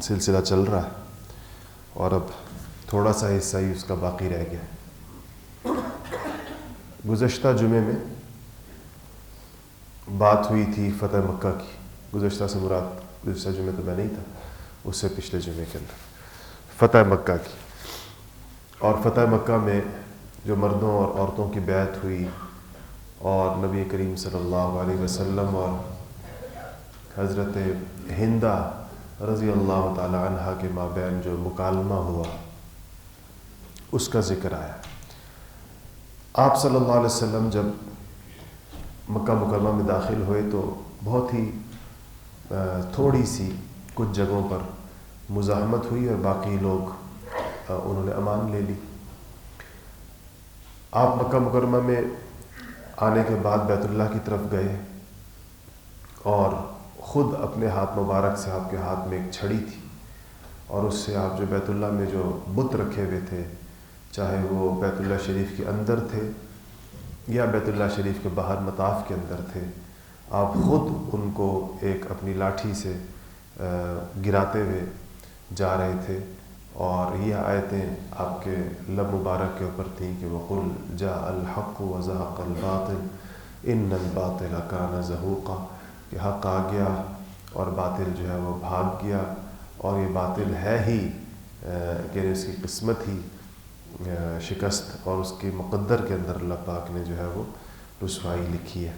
سلسلہ چل رہا ہے اور اب تھوڑا سا حصہ ہی اس کا باقی رہ گیا۔ گزشتہ جمعے میں بات ہوئی تھی فتح مکہ کی، گزشتہ سے مراد گزشتہ جمعے تو میں نہیں تھا، اس سے پچھلے جمعے کے اندر فتح مکہ کی، اور فتح مکہ میں جو مردوں اور عورتوں کی بیعت ہوئی اور نبی کریم صلی اللہ علیہ وسلم اور حضرت ہندہ رضی اللہ تعالی عنہ کے مابین جو مکالمہ ہوا اس کا ذکر آیا۔ آپ صلی اللہ علیہ وسلم جب مکہ مکرمہ میں داخل ہوئے تو بہت ہی تھوڑی سی کچھ جگہوں پر مزاحمت ہوئی اور باقی لوگ انہوں نے امان لے لی۔ آپ مکہ مکرمہ میں آنے کے بعد بیت اللہ کی طرف گئے اور خود اپنے ہاتھ مبارک سے، آپ کے ہاتھ میں ایک چھڑی تھی اور اس سے آپ جو بیت اللہ میں جو بت رکھے ہوئے تھے، چاہے وہ بیت اللہ شریف کے اندر تھے یا بیت اللہ شریف کے باہر مطاف کے اندر تھے، آپ خود ان کو ایک اپنی لاٹھی سے گراتے ہوئے جا رہے تھے، اور یہ آیتیں آپ کے لب مبارک کے اوپر تھیں کہ وَقُلْ جَاءَ الْحَقُّ وَزَهَقَ الْبَاطِلُ إِنَّ الْبَاطِلَ كَانَ زَهُوقًا، کہ حق آ گیا اور باطل جو ہے وہ بھاگ گیا، اور یہ باطل ہے ہی کہ اس کی قسمت ہی شکست، اور اس کے مقدر کے اندر اللہ پاک نے جو ہے وہ رسوائی لکھی ہے۔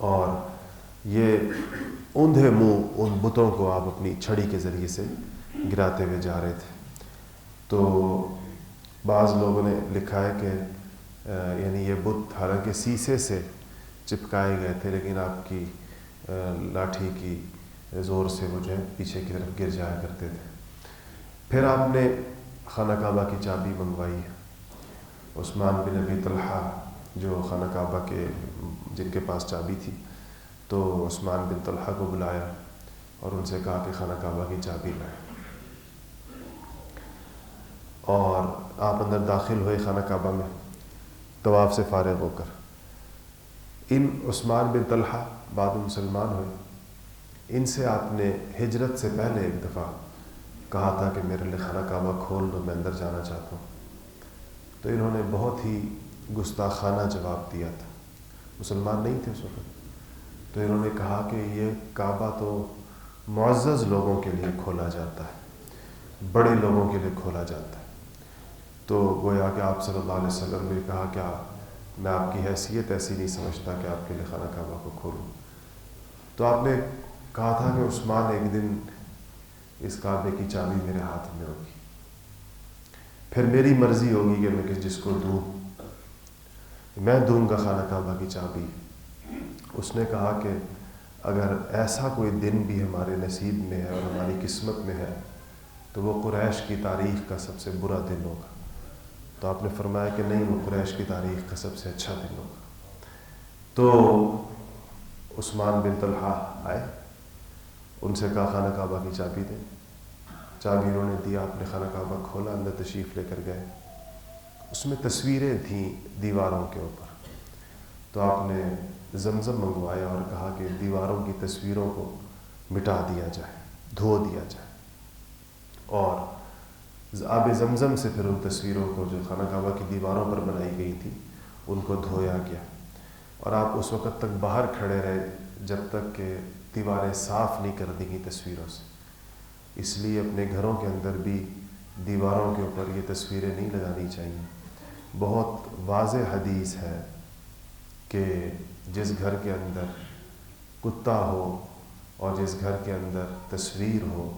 اور یہ اوندھے منہ ان بتوں کو آپ اپنی چھڑی کے ذریعے سے گراتے ہوئے جا رہے تھے۔ تو بعض لوگوں نے لکھا ہے کہ یعنی یہ بت حالانکہ سیسے سے چپکائے گئے تھے، لیکن آپ کی لاٹھی کی زور سے وہ جو ہے پیچھے کی طرف گر جایا کرتے تھے۔ پھر آپ نے خانہ کعبہ کی چابی منگوائی ہے۔ عثمان بن ابی طلحہ جو خانہ کعبہ کے جن کے پاس چابی تھی، تو عثمان بن طلحہ کو بلایا اور ان سے کہا کہ خانہ کعبہ کی چابی لائیں، اور آپ اندر داخل ہوئے خانہ کعبہ میں طواف سے فارغ ہو کر۔ ان عثمان بن طلحہ بعد میں مسلمان ہوئے، ان سے آپ نے ہجرت سے پہلے ایک دفعہ کہا تھا کہ میرے لیے خانہ کعبہ کھول دو، میں اندر جانا چاہتا ہوں، تو انہوں نے بہت ہی گستاخانہ جواب دیا تھا، مسلمان نہیں تھے اس وقت۔ تو انہوں نے کہا کہ یہ کعبہ تو معزز لوگوں کے لیے کھولا جاتا ہے، بڑے لوگوں کے لیے کھولا جاتا ہے۔ تو گویا کہ آپ صلی اللہ علیہ وسلم نے کہا کہ میں آپ کی حیثیت ایسی نہیں سمجھتا کہ آپ کے لیے خانہ کعبہ کو کھولوں۔ تو آپ نے کہا تھا کہ عثمان ایک دن اس کعبے کی چابی میرے ہاتھ میں ہوگی، پھر میری مرضی ہوگی کہ میں جس کو دوں، میں دوں گا خانہ کعبہ کی چابی۔ اس نے کہا کہ اگر ایسا کوئی دن بھی ہمارے نصیب میں ہے اور ہماری قسمت میں ہے تو وہ قریش کی تاریخ کا سب سے برا دن ہوگا۔ تو آپ نے فرمایا کہ نہیں، وہ قریش کی تاریخ کا سب سے اچھا دن ہوگا۔ تو عثمان بن طلحہ آئے، ان سے کہا خانہ کعبہ کی چابی دیں، چابی انہوں نے دی، آپ نے خانہ کعبہ کھولا، اندر تشریف لے کر گئے۔ اس میں تصویریں تھیں دیواروں کے اوپر، تو آپ نے زمزم منگوایا اور کہا کہ دیواروں کی تصویروں کو مٹا دیا جائے، دھو دیا جائے، اور آب زمزم سے پھر ان تصویروں کو جو خانہ کعبہ کی دیواروں پر بنائی گئی تھی ان کو دھویا گیا، اور آپ اس وقت تک باہر کھڑے رہے جب تک کہ دیواریں صاف نہیں کر دی گئی تصویروں سے۔ اس لیے اپنے گھروں کے اندر بھی دیواروں کے اوپر یہ تصویریں نہیں لگانی چاہیے۔ بہت واضح حدیث ہے کہ جس گھر کے اندر کتا ہو اور جس گھر کے اندر تصویر ہو،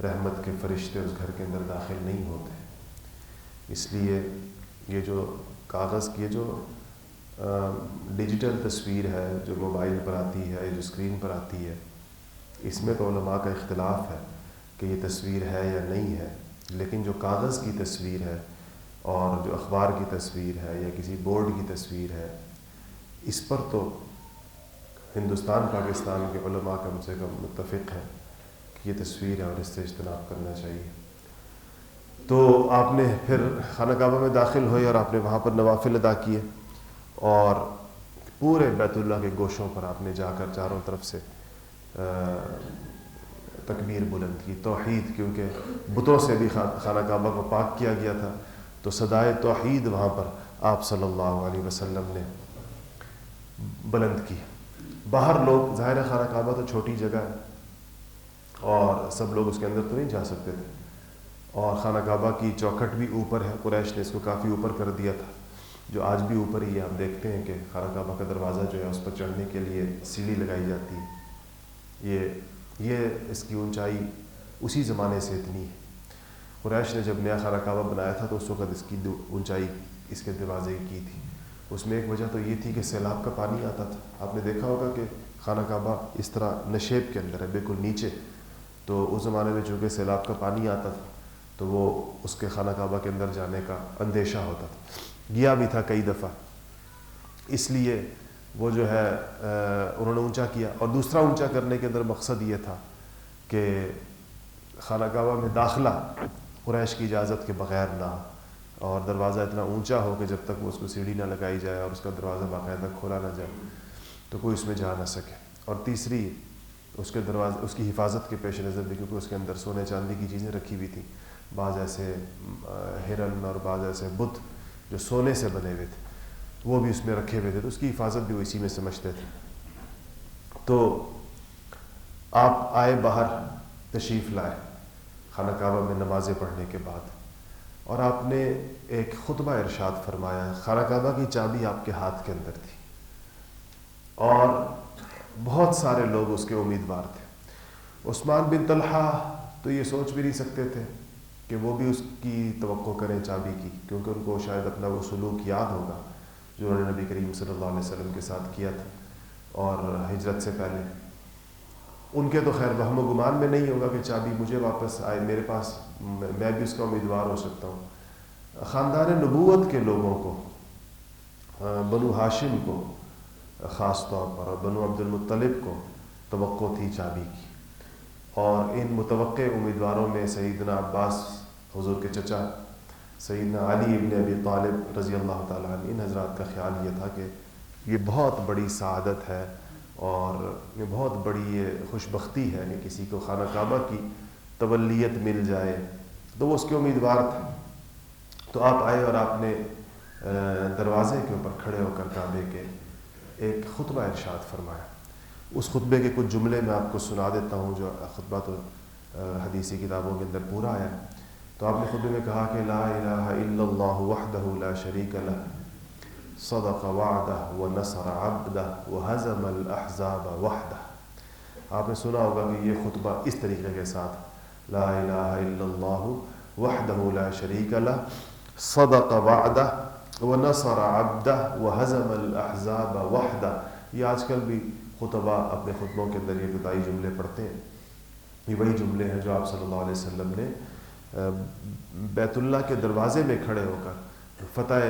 رحمت کے فرشتے اس گھر کے اندر داخل نہیں ہوتے۔ اس لیے یہ جو کاغذ کی جو ڈیجیٹل تصویر ہے جو موبائل پر آتی ہے، جو اسکرین پر آتی ہے، اس میں تو علماء کا اختلاف ہے کہ یہ تصویر ہے یا نہیں ہے، لیکن جو کاغذ کی تصویر ہے اور جو اخبار کی تصویر ہے یا کسی بورڈ کی تصویر ہے، اس پر تو ہندوستان پاکستان کے علماء کم سے کم متفق ہیں کہ یہ تصویر ہے اور اس سے اجتناب کرنا چاہیے۔ تو آپ نے پھر خانہ کعبہ میں داخل ہوئے اور آپ نے وہاں پر نوافل ادا کیے، اور پورے بیت اللہ کے گوشوں پر آپ نے جا کر چاروں طرف سے تکبیر بلند کی، توحید، کیونکہ بتوں سے بھی خانہ کعبہ کو پاک کیا گیا تھا، تو صدائے توحید وہاں پر آپ صلی اللہ علیہ وسلم نے بلند کی۔ باہر لوگ، ظاہر ہے خانہ کعبہ تو چھوٹی جگہ ہے اور سب لوگ اس کے اندر تو نہیں جا سکتے تھے، اور خانہ کعبہ کی چوکھٹ بھی اوپر ہے، قریش نے اس کو کافی اوپر کر دیا تھا، جو آج بھی اوپر ہی ہے۔ آپ دیکھتے ہیں کہ خانہ کعبہ کا دروازہ جو ہے اس پر چڑھنے کے لیے سیڑھی لگائی جاتی ہے، یہ اس کی اونچائی اسی زمانے سے اتنی ہے۔ قریش نے جب نیا خانہ کعبہ بنایا تھا تو اس وقت اس کی اونچائی اس کے دروازے کی تھی۔ اس میں ایک وجہ تو یہ تھی کہ سیلاب کا پانی آتا تھا۔ آپ نے دیکھا ہوگا کہ خانہ کعبہ اس طرح نشیب کے اندر ہے، بالکل نیچے، تو اس زمانے میں چونکہ سیلاب کا پانی آتا تھا تو وہ اس کے خانہ کعبہ کے اندر جانے کا اندیشہ ہوتا تھا، گیا بھی تھا کئی دفعہ، اس لیے وہ جو ہے انہوں نے اونچا کیا۔ اور دوسرا اونچا کرنے کے اندر مقصد یہ تھا کہ خانہ کعبہ میں داخلہ قریش کی اجازت کے بغیر نہ ہو، اور دروازہ اتنا اونچا ہو کہ جب تک وہ اس کو سیڑھی نہ لگائی جائے اور اس کا دروازہ باقاعدہ کھولا نہ جائے تو کوئی اس میں جا نہ سکے۔ اور تیسری اس کے دروازے، اس کی حفاظت کے پیش نظر بھی، کیونکہ اس کے اندر سونے چاندی کی چیزیں رکھی ہوئی تھیں، بعض ایسے ہرن اور بعض ایسے بت جو سونے سے بنے ہوئے تھے وہ بھی اس میں رکھے ہوئے تھے، تو اس کی حفاظت بھی وہ اسی میں سمجھتے تھے۔ تو آپ آئے، باہر تشریف لائے خانہ کعبہ میں نمازیں پڑھنے کے بعد، اور آپ نے ایک خطبہ ارشاد فرمایا۔ خانہ کعبہ کی چابی آپ کے ہاتھ کے اندر تھی اور بہت سارے لوگ اس کے امیدوار تھے۔ عثمان بن طلحہ تو یہ سوچ بھی نہیں سکتے تھے کہ وہ بھی اس کی توقع کریں چابی کی، کیونکہ ان کو شاید اپنا وہ سلوک یاد ہوگا جو انہوں نے نبی کریم صلی اللہ علیہ وسلم کے ساتھ کیا تھا اور ہجرت سے پہلے۔ ان کے تو خیر وہم و گمان میں نہیں ہوگا کہ چابی مجھے واپس آئے میرے پاس، میں بھی اس کا امیدوار ہو سکتا ہوں۔ خاندان نبوت کے لوگوں کو، بنو ہاشم کو خاص طور پر اور بنو عبد المطلب کو توقع تھی چابی کی، اور ان متوقع امیدواروں میں سیدنا عباس حضور کے چچا، سیدنا علی ابن ابی طالب رضی اللہ تعالیٰ عنہ، ان حضرات کا خیال یہ تھا کہ یہ بہت بڑی سعادت ہے اور یہ بہت بڑی یہ خوش بختی ہے کہ کسی کو خانہ کعبہ کی تولیت مل جائے، تو وہ اس کے امیدوار تھے۔ تو آپ آئے اور آپ نے دروازے کے اوپر کھڑے ہو کر کعبے کے ایک خطبہ ارشاد فرمایا۔ اس خطبے کے کچھ جملے میں آپ کو سنا دیتا ہوں، جو خطبہ تو حدیثی کتابوں کے اندر پورا آیا۔ تو آپ نے خطبے میں کہا کہ لا الہ الا اللہ وحدہ لا شریک لہ صدق وعدہ ونصر عبدہ وہزم الاحزاب وحدہ۔ آپ نے سنا ہوگا کہ یہ خطبہ اس طریقے کے ساتھ، لا الہ الا اللہ وحدہ لا شریک لہ صدق وعدہ ونصر عبدہ وہزم الاحزاب وحدہ۔ یہ آج کل بھی خطبہ اپنے خطبوں کے اندر یہ ابتدائی جملے پڑھتے ہیں، یہ وہی جملے ہیں جو آپ صلی اللہ علیہ وسلم نے بیت اللہ کے دروازے میں کھڑے ہو کر فتح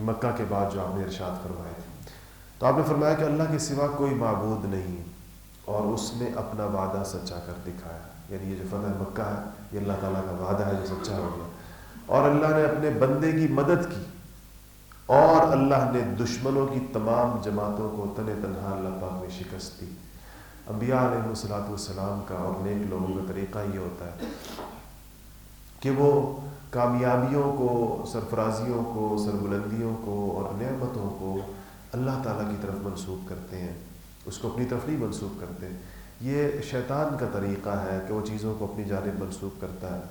مکہ کے بعد جو آپ نے ارشاد فرمائے تھے۔ تو آپ نے فرمایا کہ اللہ کے سوا کوئی معبود نہیں اور اس نے اپنا وعدہ سچا کر دکھایا، یعنی یہ جو فتح مکہ ہے یہ اللہ تعالیٰ کا وعدہ ہے جو سچا ہو گیا، اور اللہ نے اپنے بندے کی مدد کی، اور اللہ نے دشمنوں کی تمام جماعتوں کو تن تنہا اللہ پاک نے شکست دی۔ انبیاء علیہ الصلوۃ والسلام کا اور نیک لوگوں کا طریقہ یہ ہوتا ہے کہ وہ کامیابیوں کو، سرفرازیوں کو، سربلندیوں کو اور نعمتوں کو اللہ تعالیٰ کی طرف منسوب کرتے ہیں، اس کو اپنی طرف نہیں منسوب کرتے۔ یہ شیطان کا طریقہ ہے کہ وہ چیزوں کو اپنی جانب منسوب کرتا ہے،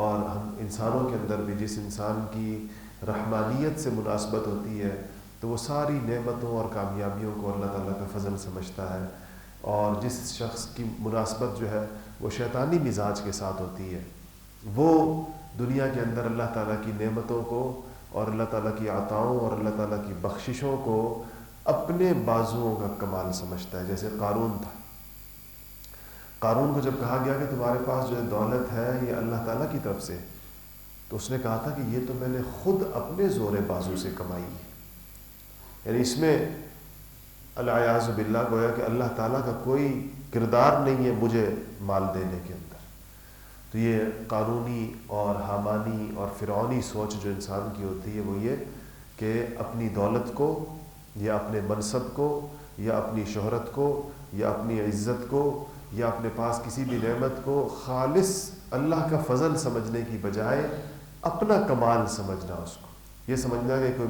اور ہم انسانوں کے اندر بھی جس انسان کی رحمانیت سے مناسبت ہوتی ہے تو وہ ساری نعمتوں اور کامیابیوں کو اللہ تعالیٰ کا فضل سمجھتا ہے، اور جس شخص کی مناسبت جو ہے وہ شیطانی مزاج کے ساتھ ہوتی ہے، وہ دنیا کے اندر اللہ تعالیٰ کی نعمتوں کو اور اللہ تعالیٰ کی عطاؤں اور اللہ تعالیٰ کی بخششوں کو اپنے بازوؤں کا کمال سمجھتا ہے۔ جیسے قارون تھا، قارون کو جب کہا گیا کہ تمہارے پاس جو دولت ہے یہ اللہ تعالیٰ کی طرف سے، تو اس نے کہا تھا کہ یہ تو میں نے خود اپنے زور بازو سے کمائی ہے، یعنی اس میں العیاذ باللہ گویا کہ اللہ تعالیٰ کا کوئی کردار نہیں ہے مجھے مال دینے کے اندر۔ تو یہ قارونی اور حامانی اور فرعونی سوچ جو انسان کی ہوتی ہے وہ یہ کہ اپنی دولت کو یا اپنے منصب کو یا اپنی شہرت کو یا اپنی عزت کو یا اپنے پاس کسی بھی نعمت کو خالص اللہ کا فضل سمجھنے کی بجائے اپنا کمال سمجھنا، اس کو یہ سمجھنا کہ کوئی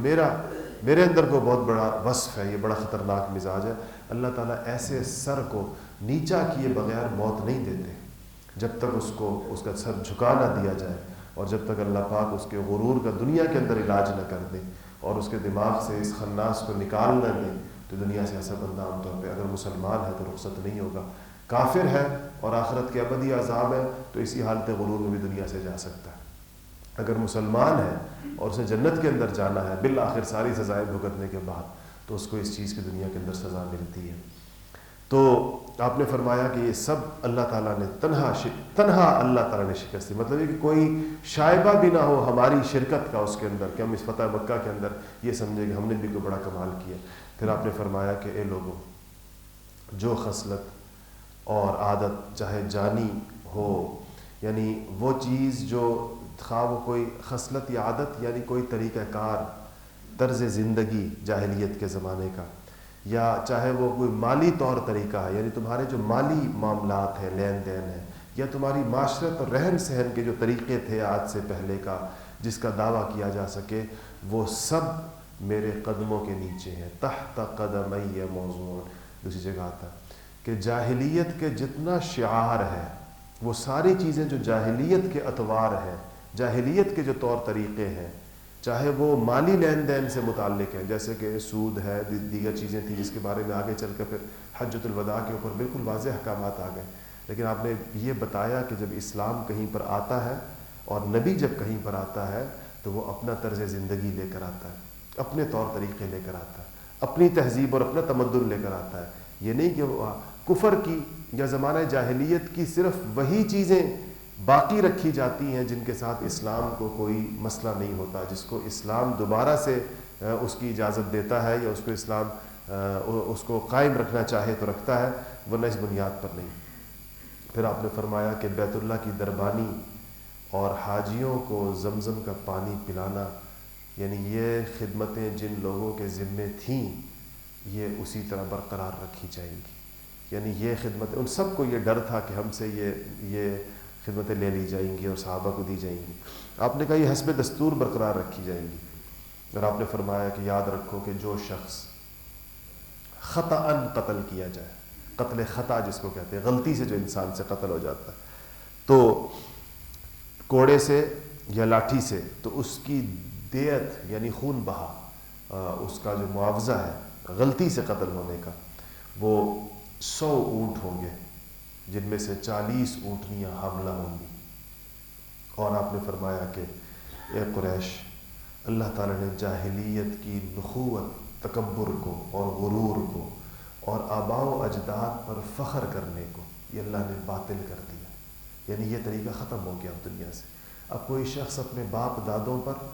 میرے اندر کوئی بہت بڑا وصف ہے، یہ بڑا خطرناک مزاج ہے. اللہ تعالیٰ ایسے سر کو نیچا کیے بغیر موت نہیں دیتے جب تک اس کو اس کا سر جھکا نہ دیا جائے، اور جب تک اللہ پاک اس کے غرور کا دنیا کے اندر علاج نہ کر دے اور اس کے دماغ سے اس خناس کو نکال نہ دے. تو دنیا سے ایسا بندہ عام طور پہ اگر مسلمان ہے تو رخصت نہیں ہوگا. کافر ہے اور آخرت کے ابدی عذاب ہے تو اسی حالت غرور میں بھی دنیا سے جا سکتا ہے. اگر مسلمان ہے اور اسے جنت کے اندر جانا ہے بالآخر ساری سزائیں بھگتنے کے بعد، تو اس کو اس چیز کی دنیا کے اندر سزا ملتی ہے. تو آپ نے فرمایا کہ یہ سب اللہ تعالیٰ نے تنہا اللہ تعالیٰ نے شکست دی. مطلب یہ کہ کوئی شائبہ بھی نہ ہو ہماری شرکت کا اس کے اندر کہ ہم اس فتح مکہ کے اندر یہ سمجھیں کہ ہم نے بھی کوئی بڑا کمال کیا. پھر آپ نے فرمایا کہ اے لوگوں، جو خصلت اور عادت چاہے جانی ہو، یعنی وہ چیز جو خواہ وہ کوئی خصلت یا عادت یعنی کوئی طریقہ کار، طرز زندگی جاہلیت کے زمانے کا، یا چاہے وہ کوئی مالی طور طریقہ ہے، یعنی تمہارے جو مالی معاملات ہیں، لین دین ہے، یا تمہاری معاشرت اور رہن سہن کے جو طریقے تھے آج سے پہلے کا جس کا دعویٰ کیا جا سکے، وہ سب میرے قدموں کے نیچے ہیں. تحت قدمی موضوع، دوسری جگہ آتا ہے کہ جاہلیت کے جتنا شعار ہے وہ ساری چیزیں جو جاہلیت کے اطوار ہیں، جاہلیت کے جو طور طریقے ہیں، چاہے وہ مالی لین دین سے متعلق ہیں جیسے کہ سود ہے، دیگر چیزیں تھیں جس کے بارے میں آگے چل کر پھر حجۃ الوداع کے اوپر بالکل واضح احکامات آ گئے. لیکن آپ نے یہ بتایا کہ جب اسلام کہیں پر آتا ہے اور نبی جب کہیں پر آتا ہے تو وہ اپنا طرز زندگی لے کر آتا ہے، اپنے طور طریقے لے کر آتا ہے، اپنی تہذیب اور اپنا تمدن لے کر آتا ہے. یہ نہیں کہ وہ کفر کی یا زمانہ جاہلیت کی صرف وہی چیزیں باقی رکھی جاتی ہیں جن کے ساتھ اسلام کو کوئی مسئلہ نہیں ہوتا، جس کو اسلام دوبارہ سے اس کی اجازت دیتا ہے یا اس کو اسلام اس کو قائم رکھنا چاہے تو رکھتا ہے، ورنہ اس بنیاد پر نہیں. پھر آپ نے فرمایا کہ بیت اللہ کی دربانی اور حاجیوں کو زمزم کا پانی پلانا، یعنی یہ خدمتیں جن لوگوں کے ذمے تھیں یہ اسی طرح برقرار رکھی جائیں گی. یعنی یہ خدمتیں ان سب کو یہ ڈر تھا کہ ہم سے یہ خدمتیں لے لی جائیں گی اور صحابہ کو دی جائیں گی. آپ نے کہا یہ حسب دستور برقرار رکھی جائیں گی. اور آپ نے فرمایا کہ یاد رکھو کہ جو شخص خطأً قتل کیا جائے، قتل خطا جس کو کہتے ہیں، غلطی سے جو انسان سے قتل ہو جاتا ہے تو کوڑے سے یا لاٹھی سے، تو اس کی دیت یعنی خون بہا، اس کا جو معاوضہ ہے غلطی سے قتل ہونے کا، وہ 100 اونٹ ہوں گے جن میں سے 40 اونٹنیاں حاملہ ہوں گی. اور آپ نے فرمایا کہ اے قریش، اللہ تعالیٰ نے جاہلیت کی نخوت، تکبر کو اور غرور کو اور آباء و اجداد پر فخر کرنے کو یہ اللہ نے باطل کر دیا. یعنی یہ طریقہ ختم ہو گیا اب دنیا سے. اب کوئی شخص اپنے باپ دادوں پر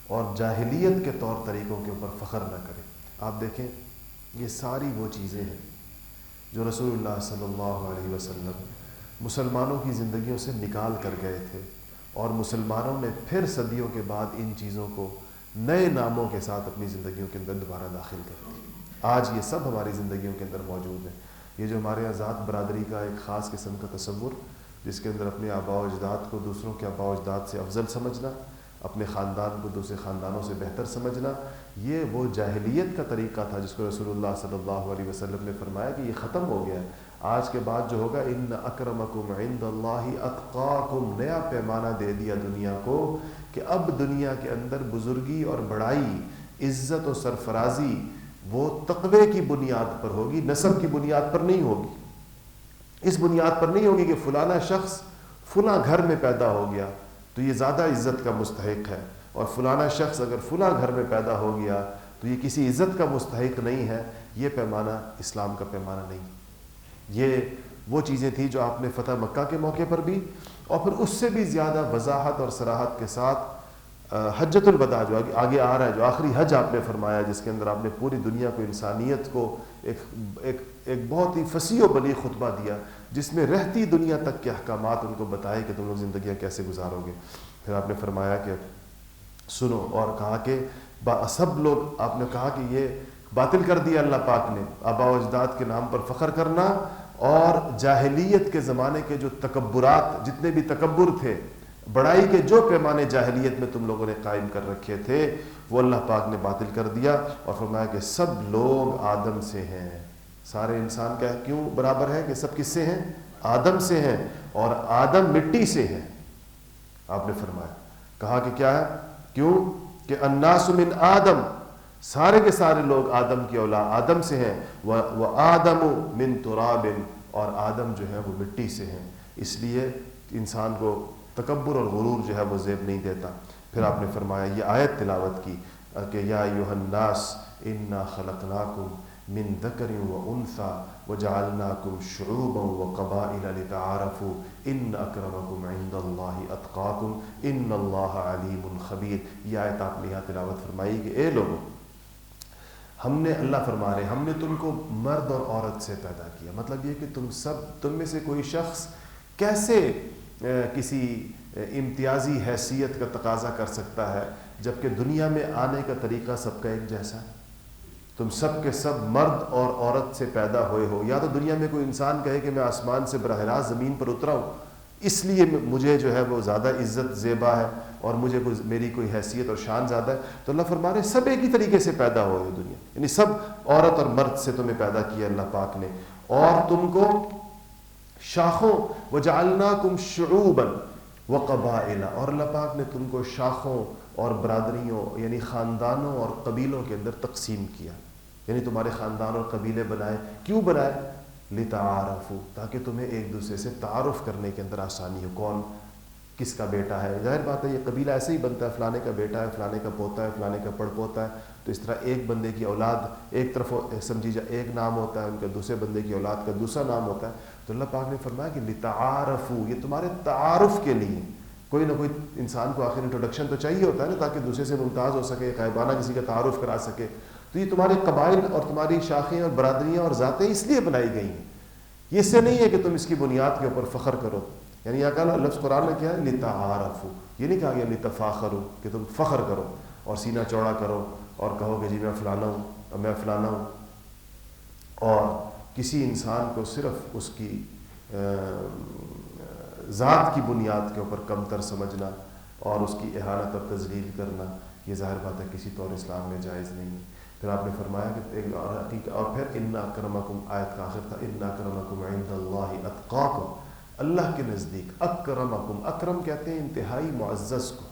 اور جاہلیت کے طور طریقوں کے اوپر فخر نہ کرے. آپ دیکھیں یہ ساری وہ چیزیں ہیں جو رسول اللہ صلی اللہ علیہ وسلم مسلمانوں کی زندگیوں سے نکال کر گئے تھے، اور مسلمانوں نے پھر صدیوں کے بعد ان چیزوں کو نئے ناموں کے ساتھ اپنی زندگیوں کے اندر دوبارہ داخل کر دی. آج یہ سب ہماری زندگیوں کے اندر موجود ہیں. یہ جو ہمارے یہاں ذات برادری کا ایک خاص قسم کا تصور، جس کے اندر اپنے آباء و اجداد کو دوسروں کے آباء و اجداد سے افضل سمجھنا، اپنے خاندان کو دوسرے خاندانوں سے بہتر سمجھنا، یہ وہ جاہلیت کا طریقہ تھا جس کو رسول اللہ صلی اللہ علیہ وسلم نے فرمایا کہ یہ ختم ہو گیا ہے. آج کے بعد جو ہوگا ان اکرمکم عند اللہ اتقاکم، نیا پیمانہ دے دیا دنیا کو کہ اب دنیا کے اندر بزرگی اور بڑائی، عزت و سرفرازی وہ تقوی کی بنیاد پر ہوگی، نسب کی بنیاد پر نہیں ہوگی. اس بنیاد پر نہیں ہوگی کہ فلانا شخص فلاں گھر میں پیدا ہو گیا تو یہ زیادہ عزت کا مستحق ہے، اور فلانا شخص اگر فلاں گھر میں پیدا ہو گیا تو یہ کسی عزت کا مستحق نہیں ہے. یہ پیمانہ اسلام کا پیمانہ نہیں. یہ وہ چیزیں تھیں جو آپ نے فتح مکہ کے موقع پر بھی، اور پھر اس سے بھی زیادہ وضاحت اور صراحت کے ساتھ حجۃ الوداع جو آگے آ رہا ہے، جو آخری حج آپ نے فرمایا، جس کے اندر آپ نے پوری دنیا کو، انسانیت کو ایک بہت ہی فصیح و بلیغ خطبہ دیا جس میں رہتی دنیا تک کے احکامات ان کو بتائے کہ تم لوگ زندگیاں کیسے گزارو گے. پھر آپ نے فرمایا کہ سنو، اور کہا کہ سب لوگ، آپ نے کہا کہ یہ باطل کر دیا اللہ پاک نے آباء و اجداد کے نام پر فخر کرنا اور جاہلیت کے زمانے کے جو تکبرات، جتنے بھی تکبر تھے، بڑائی کے جو پیمانے جاہلیت میں تم لوگوں نے قائم کر رکھے تھے، وہ اللہ پاک نے باطل کر دیا اور فرمایا کہ سب لوگ آدم سے ہیں. سارے انسان کا کیوں برابر ہے کہ سب کس سے ہیں؟ آدم سے ہیں، اور آدم مٹی سے ہیں. آپ نے فرمایا، کہا کہ کیا ہے؟ کیوں کہ الناس من آدم، سارے کے سارے لوگ آدم کی اولاد، آدم سے ہیں. وآدم من تراب، اور آدم جو ہے وہ مٹی سے ہیں. اس لیے انسان کو تکبر اور غرور جو ہے وہ زیب نہیں دیتا. پھر آپ نے فرمایا، یہ آیت تلاوت کی کہ یا ایھا الناس انا خلقناکم من ذکر و انثی وجعلناکم شعوبا وقبائل لتعارفوا ان اکرمکم عند اللہ اتقاکم ان اللہ علیم خبیر. یہ آیت آپ نے یہاں تلاوت فرمائی کہ اے لوگوں، ہم نے، اللہ فرما رہے، ہم نے تم کو مرد اور عورت سے پیدا کیا. مطلب یہ کہ تم میں سے کوئی شخص کیسے کسی امتیازی حیثیت کا تقاضا کر سکتا ہے جبکہ دنیا میں آنے کا طریقہ سب کا ایک جیسا ہے. تم سب کے سب مرد اور عورت سے پیدا ہوئے ہو. یا تو دنیا میں کوئی انسان کہے کہ میں آسمان سے براہ راست زمین پر اترا ہوں، اس لیے مجھے جو ہے وہ زیادہ عزت زیبا ہے اور مجھے میری کوئی حیثیت اور شان زیادہ ہے. تو اللہ فرما رہے سب ایک ہی طریقے سے پیدا ہوئے ہو دنیا، یعنی سب عورت اور مرد سے تمہیں پیدا کیا اللہ پاک نے، اور تم کو شاخوں وجعلناکم شعوبا وقبائل، اور اللہ پاک نے تم کو شاخوں اور برادریوں یعنی خاندانوں اور قبیلوں کے اندر تقسیم کیا. یعنی تمہارے خاندان اور قبیلے بنائے. کیوں بنائے؟ لتعارفوا، تاکہ تمہیں ایک دوسرے سے تعارف کرنے کے اندر آسانی ہو. کون کس کا بیٹا ہے؟ ظاہر بات ہے یہ قبیلہ ایسے ہی بنتا ہے، فلانے کا بیٹا ہے، فلانے کا پوتا ہے، فلانے کا پڑ پوتا ہے. تو اس طرح ایک بندے کی اولاد ایک طرف سمجھی جائے، ایک نام ہوتا ہے ان کا، دوسرے بندے کی اولاد کا دوسرا نام ہوتا ہے. تو اللہ پاک نے فرمایا کہ لتعارفوا، یہ تمہارے تعارف کے لیے. کوئی نہ کوئی انسان کو آخر انٹروڈکشن تو چاہیے ہوتا ہے نا، تاکہ دوسرے سے ممتاز ہو سکے، غائبانہ کسی کا تعارف کرا سکے. تو یہ تمہارے قبائل اور تمہاری شاخیں اور برادریاں اور ذاتیں اس لیے بنائی گئی ہیں. یہ اس سے نہیں ہے کہ تم اس کی بنیاد کے اوپر فخر کرو. یعنی یہاں کہا لفظ قرآن میں کیا ہے؟ لتعارفوا. یہ نہیں کہا گیا لتفاخروا کہ تم فخر کرو اور سینہ چوڑا کرو اور کہو کہ جی میں فلانا ہوں اور میں فلانا ہوں، اور کسی انسان کو صرف اس کی ذات کی بنیاد کے اوپر کمتر سمجھنا اور اس کی اہانت اور تذلیل کرنا، یہ ظاہر بات ہے کسی طور اسلام میں جائز نہیں ہے. پھر آپ نے فرمایا کہ اور پھر ان اکرمکم، آیت کا آخر تھا ان اکرمکم عند اللہ اتقاکم، اللہ کے نزدیک اکرمکم، اکرم کہتے ہیں انتہائی معزز کو.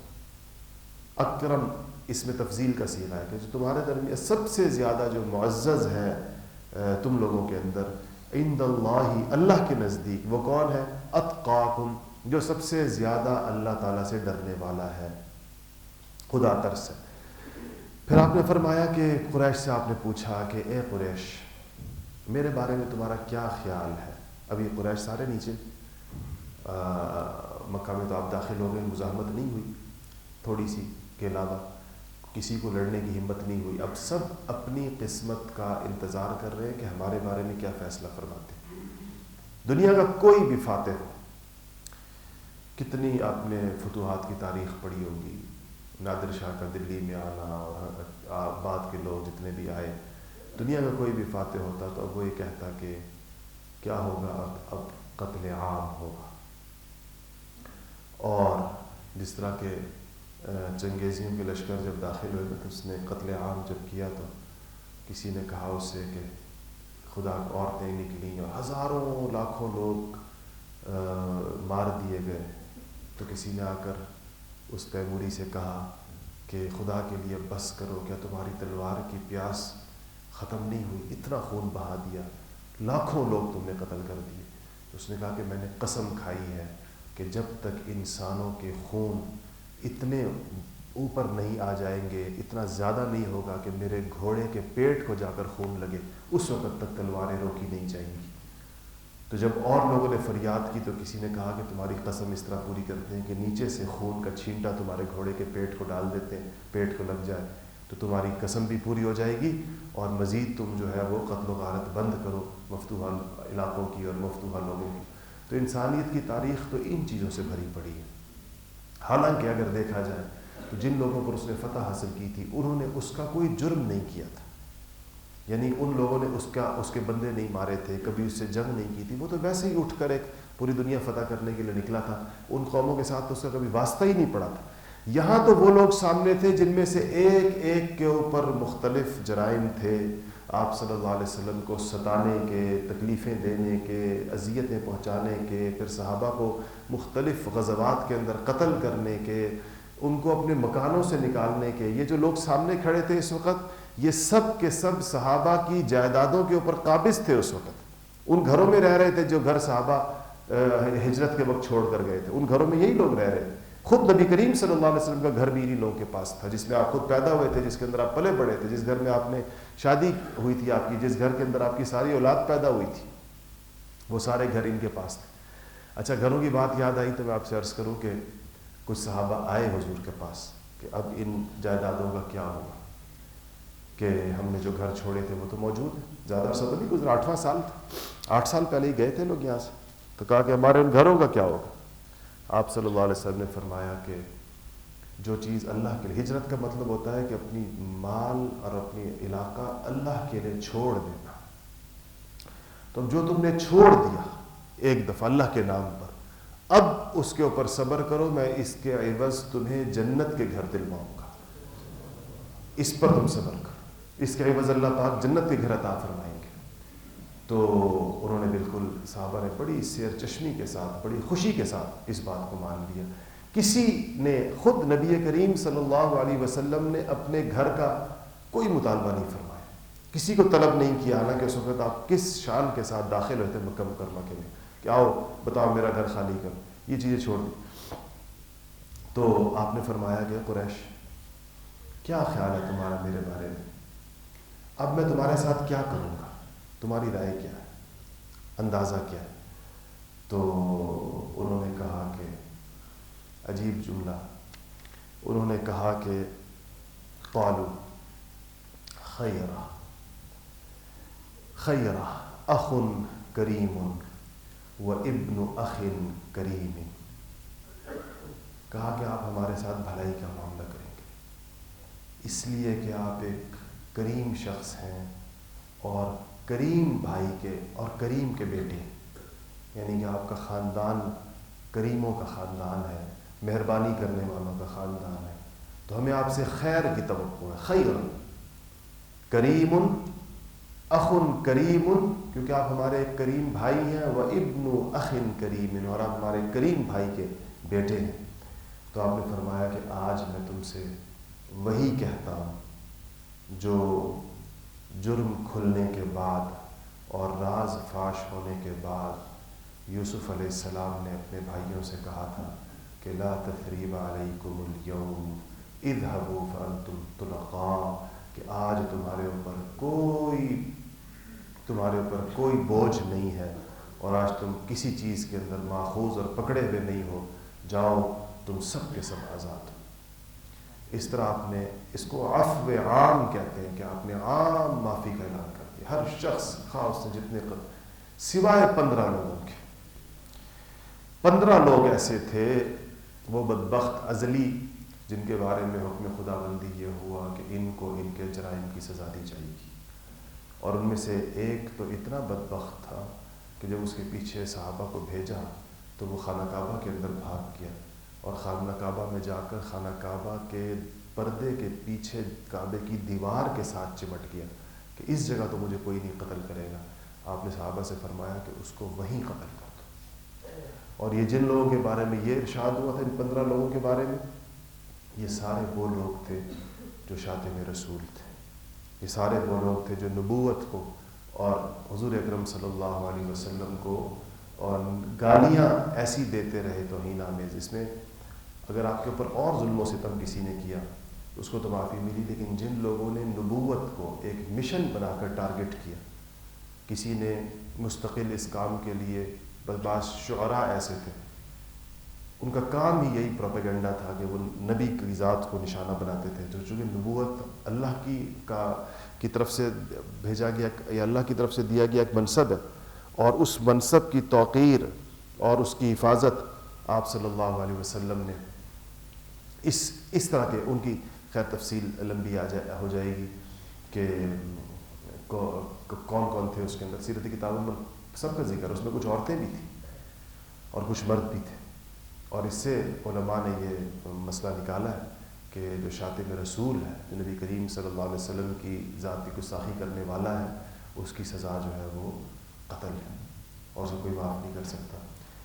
اکرم اس میں تفضیل کا صیغہ ہے کہ جو تمہارے درمیان سب سے زیادہ جو معزز ہے تم لوگوں کے اندر، عند اللہ، اللہ کے نزدیک، وہ کون ہے؟ اتقاکم، جو سب سے زیادہ اللہ تعالیٰ سے ڈرنے والا ہے، خدا ترس ہے. پھر آپ نے فرمایا کہ قریش سے آپ نے پوچھا کہ اے قریش، میرے بارے میں تمہارا کیا خیال ہے؟ ابھی قریش سارے نیچے، مکہ میں تو آپ داخل ہو گئے، مزاحمت نہیں ہوئی تھوڑی سی کے علاوہ، کسی کو لڑنے کی ہمت نہیں ہوئی. اب سب اپنی قسمت کا انتظار کر رہے ہیں کہ ہمارے بارے میں کیا فیصلہ فرماتے ہیں. دنیا کا کوئی بھی فاتح ہو، کتنی آپ نے فتوحات کی تاریخ پڑھی ہوگی، نادر شاہ کا دلی میں آنا اور بعد کے لوگ جتنے بھی آئے، دنیا کا کوئی بھی فاتح ہوتا تو اب وہ یہ کہتا کہ کیا ہوگا، اب قتل عام ہوگا. اور جس طرح کے چنگیزیوں کے لشکر جب داخل ہوئے تو اس نے قتل عام جب کیا تو کسی نے کہا اس سے کہ خدا عورتیں نکلیں اور ہزاروں لاکھوں لوگ مار دیے گئے. تو کسی نے آ کر اس تیموری سے کہا کہ خدا کے لیے بس کرو، کیا تمہاری تلوار کی پیاس ختم نہیں ہوئی؟ اتنا خون بہا دیا، لاکھوں لوگ تم نے قتل کر دیے. اس نے کہا کہ میں نے قسم کھائی ہے کہ جب تک انسانوں کے خون اتنے اوپر نہیں آ جائیں گے، اتنا زیادہ نہیں ہوگا کہ میرے گھوڑے کے پیٹ کو جا کر خون لگے، اس وقت تک تلواریں روکی نہیں جائیں گی. تو جب اور لوگوں نے فریاد کی تو کسی نے کہا کہ تمہاری قسم اس طرح پوری کرتے ہیں کہ نیچے سے خون کا چھینٹا تمہارے گھوڑے کے پیٹ کو ڈال دیتے ہیں، پیٹ کو لگ جائے تو تمہاری قسم بھی پوری ہو جائے گی، اور مزید تم جو ہے وہ قتل و غارت بند کرو مفتوحہ علاقوں کی اور مفتوحہ لوگوں کی. تو انسانیت کی تاریخ تو ان چیزوں سے بھری پڑی ہے. حالانکہ اگر دیکھا جائے تو جن لوگوں پر اس نے فتح حاصل کی تھی انہوں نے اس کا کوئی جرم نہیں کیا تھا. یعنی ان لوگوں نے اس کے بندے نہیں مارے تھے، کبھی اس سے جنگ نہیں کی تھی، وہ تو ویسے ہی اٹھ کر ایک پوری دنیا فتح کرنے کے لیے نکلا تھا، ان قوموں کے ساتھ تو اس کا کبھی واسطہ ہی نہیں پڑا تھا۔ یہاں تو وہ لوگ سامنے تھے جن میں سے ایک ایک کے اوپر مختلف جرائم تھے، آپ صلی اللہ علیہ وسلم کو ستانے کے، تکلیفیں دینے کے، اذیتیں پہنچانے کے، پھر صحابہ کو مختلف غزوات کے اندر قتل کرنے کے، ان کو اپنے مکانوں سے نکالنے کے۔ یہ جو لوگ سامنے کھڑے تھے اس وقت، یہ سب کے سب صحابہ کی جائیدادوں کے اوپر قابض تھے اس وقت، ان گھروں میں رہ رہے تھے جو گھر صحابہ ہجرت کے وقت چھوڑ کر گئے تھے، ان گھروں میں یہی لوگ رہ رہے تھے۔ خود نبی کریم صلی اللہ علیہ وسلم کا گھر بھی انہی لوگوں کے پاس تھا، جس میں آپ خود پیدا ہوئے تھے، جس کے اندر آپ پلے بڑے تھے، جس گھر میں آپ نے شادی ہوئی تھی آپ کی، جس گھر کے اندر آپ کی ساری اولاد پیدا ہوئی تھی، وہ سارے گھر ان کے پاس تھے۔ اچھا، گھروں کی بات یاد آئی تو میں آپ سے عرض کروں کہ کچھ صحابہ آئے حضور کے پاس کہ اب ان جائیدادوں کا کیا ہوگا، کہ ہم نے جو گھر چھوڑے تھے وہ تو موجود ہیں، زیادہ عرصہ تو نہیں گزرا، 8واں سال تھا، 8 سال پہلے ہی گئے تھے لوگ یہاں سے، تو کہا کہ ہمارے ان گھروں کا کیا ہوگا۔ آپ صلی اللہ علیہ وسلم نے فرمایا کہ جو چیز اللہ کے لیے، ہجرت کا مطلب ہوتا ہے کہ اپنی مال اور اپنی علاقہ اللہ کے لیے چھوڑ دینا، تو جو تم نے چھوڑ دیا ایک دفعہ اللہ کے نام پر، اب اس کے اوپر صبر کرو، میں اس کے عوض تمہیں جنت کے گھر دلواؤں گا، اس پر تم صبر کرو، اس کے عوض اللہ پاک جنت کے گھر عطا فرمائیں گے۔ تو انہوں نے بالکل، صحابہ نے بڑی سیر چشمی کے ساتھ، بڑی خوشی کے ساتھ اس بات کو مان لیا۔ کسی نے، خود نبی کریم صلی اللہ علیہ وسلم نے اپنے گھر کا کوئی مطالبہ نہیں فرمایا، کسی کو طلب نہیں کیا، حالانکہ اس وقت آپ کس شان کے ساتھ داخل ہوئے تھے مکہ مکرمہ کے لیے کہ آؤ بتاؤ میرا گھر خالی کرو، یہ چیزیں چھوڑ دی۔ تو آپ نے فرمایا کہ قریش، کیا خیال ہے تمہارا میرے بارے میں، اب میں تمہارے ساتھ کیا کروں گا، تمہاری رائے کیا ہے، اندازہ کیا ہے؟ تو انہوں نے کہا کہ، عجیب جملہ، انہوں نے کہا کہ قالوا خیرہ خیرہ اخ کریم و ابن اخ کریم، کہا کہ آپ ہمارے ساتھ بھلائی کا معاملہ کریں گے اس لیے کہ آپ ایک کریم شخص ہیں اور کریم بھائی کے اور کریم کے بیٹے ہیں، یعنی کہ آپ کا خاندان کریموں کا خاندان ہے، مہربانی کرنے والوں کا خاندان ہے، تو ہمیں آپ سے خیر کی توقع ہے۔ خیر کریم اخ کریم، کیونکہ آپ ہمارے ایک کریم بھائی ہیں، و ابن اخ کریم، اور آپ ہمارے کریم بھائی کے بیٹے ہیں۔ تو آپ نے فرمایا کہ آج میں تم سے وہی کہتا ہوں جو جرم کھلنے کے بعد اور راز فاش ہونے کے بعد یوسف علیہ السلام نے اپنے بھائیوں سے کہا تھا کہ لا تثریب علیکم اليوم اذهبوا فانتم طلقاء، کہ آج تمہارے اوپر کوئی بوجھ نہیں ہے اور آج تم کسی چیز کے اندر ماخوذ اور پکڑے ہوئے نہیں ہو، جاؤ تم سب کے سب آزاد ہو۔ اس طرح آپ نے، اس کو عفو عام کہتے ہیں کہ آپ نے عام معافی کا اعلان کر دیا، ہر شخص خاص سے جتنے سوائے 15 لوگوں کے، 15 لوگ ایسے تھے وہ بدبخت ازلی جن کے بارے میں حکم خدا بندی یہ ہوا کہ ان کو ان کے جرائم کی سزا دی جائے گی، اور ان میں سے ایک تو اتنا بدبخت تھا کہ جب اس کے پیچھے صحابہ کو بھیجا تو وہ خانہ کعبہ کے اندر بھاگ گیا، اور خانہ کعبہ میں جا کر خانہ کعبہ کے پردے کے پیچھے کعبے کی دیوار کے ساتھ چمٹ گیا کہ اس جگہ تو مجھے کوئی نہیں قتل کرے گا۔ آپ نے صحابہ سے فرمایا کہ اس کو وہیں قتل کر دو۔ اور یہ جن لوگوں کے بارے میں یہ ارشاد ہوا تھا، ان 15 لوگوں کے بارے میں، یہ سارے وہ لوگ تھے جو شاتم رسول تھے، یہ سارے وہ لوگ تھے جو نبوت کو اور حضور اکرم صلی اللہ علیہ وسلم کو اور گالیاں ایسی دیتے رہے توہین آمیز۔ اس میں اگر آپ کے اوپر اور ظلم و ستم کسی نے کیا اس کو تو معافی ملی، لیکن جن لوگوں نے نبوت کو ایک مشن بنا کر ٹارگٹ کیا، کسی نے مستقل اس کام کے لیے، بعض شعراء ایسے تھے ان کا کام ہی یہی پروپیگنڈا تھا کہ وہ نبی کی ذات کو نشانہ بناتے تھے، جو چونکہ نبوت اللہ کی طرف سے بھیجا گیا یا اللہ کی طرف سے دیا گیا ایک منصب ہے، اور اس منصب کی توقیر اور اس کی حفاظت آپ صلی اللہ علیہ وسلم نے اس طرح کے، ان کی خیر تفصیل لمبی ہو جائے گی کہ کون کون تھے اس کے اندر. سیرت کتابوں میں سب کا ذکر, اس میں کچھ عورتیں بھی تھیں اور کچھ مرد بھی تھے. اور اس سے علماء نے یہ مسئلہ نکالا ہے کہ جو شاتم رسول ہے, جو نبی کریم صلی اللہ علیہ وسلم کی ذات کی گستاخی کرنے والا ہے, اس کی سزا جو ہے وہ قتل ہے اور اسے کوئی معاف نہیں کر سکتا.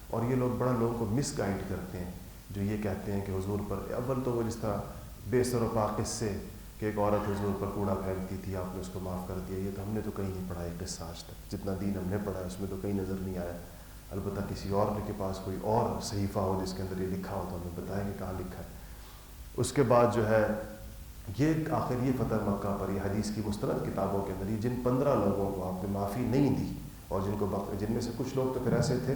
اور یہ لوگ بڑا لوگوں کو مس گائیڈ کرتے ہیں جو یہ کہتے ہیں کہ حضور پر, اول تو وہ جس طرح بے سر و پا قصے کہ ایک عورت حضور پر کوڑا پھینکتی تھی, آپ نے اس کو معاف کر دیا, یہ تو ہم نے تو کہیں نہیں پڑھا یہ قصہ آج تک. جتنا دین ہم نے پڑھا ہے اس میں تو کہیں نظر نہیں آیا. البتہ کسی اور کے پاس کوئی اور صحیفہ ہو جس کے اندر یہ لکھا ہو تو ہمیں بتائیں گے کہاں لکھا ہے. اس کے بعد جو ہے یہ آخر یہ فتح مکہ پر, یہ حدیث کی مستند کتابوں کے اندر یہ جن 15 لوگوں کو آپ نے معافی نہیں دی, اور جن میں سے کچھ لوگ تو پھر ایسے تھے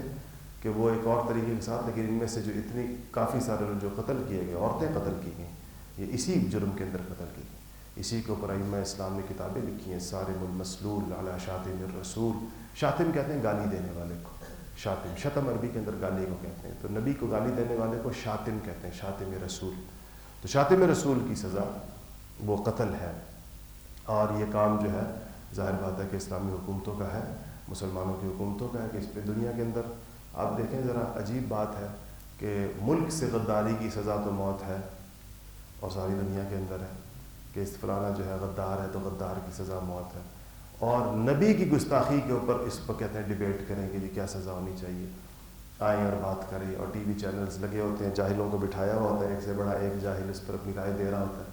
کہ وہ ایک اور طریقے کے ساتھ, لیکن ان میں سے جو اتنی کافی سارے لوگ جو قتل کیے گئے, عورتیں قتل کی گئیں, یہ اسی جرم کے اندر قتل کی گئی. اسی کے اوپر ائمہ اسلام نے کتابیں لکھی ہیں, صارم المسلول علی شاتم الرسول. شاتم کہتے ہیں گالی دینے والے کو, شاتم, شتم عربی کے اندر گالی کو کہتے ہیں, تو نبی کو گالی دینے والے کو شاتم کہتے ہیں, شاتم رسول. تو شاتم رسول کی سزا وہ قتل ہے. اور یہ کام جو ہے ظاہر بات ہے کہ اسلامی حکومتوں کا ہے, مسلمانوں کی حکومتوں کا ہے کہ اس پہ دنیا کے اندر آپ دیکھیں ذرا عجیب بات ہے کہ ملک سے غداری کی سزا تو موت ہے, اور ساری دنیا کے اندر ہے کہ اس فلانا جو ہے غدار ہے تو غدار کی سزا موت ہے. اور نبی کی گستاخی کے اوپر اس پر کہتے ہیں ڈیبیٹ کریں کہ جی کیا سزا ہونی چاہیے, آئیں اور بات کریں. اور ٹی وی چینلز لگے ہوتے ہیں, جاہلوں کو بٹھایا ہوا ہوتا ہے, ایک سے بڑا ایک جاہل اس پر اپنی رائے دے رہا ہوتا ہے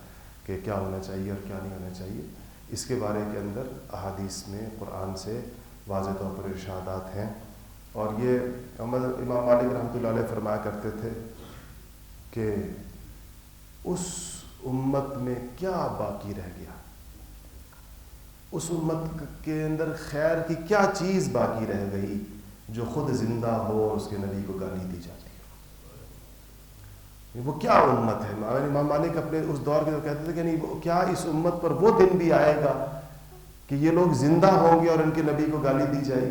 کہ کیا ہونا چاہیے اور کیا نہیں ہونا چاہیے. اس کے بارے کے اندر احادیث میں قرآن سے واضح طور پر ارشادات ہیں. اور یہ امام مالک رحمۃ اللہ علیہ فرمایا کرتے تھے کہ اس امت میں کیا باقی رہ گیا, اس امت کے اندر خیر کی کیا چیز باقی رہ گئی جو خود زندہ ہو اور اس کے نبی کو گالی دی جاتی ہے. وہ کیا امت ہے. امام مالک اپنے اس دور کے کہتے تھے کہ نہیں, وہ کیا اس امت پر وہ دن بھی آئے گا کہ یہ لوگ زندہ ہوں گے اور ان کے نبی کو گالی دی جائے.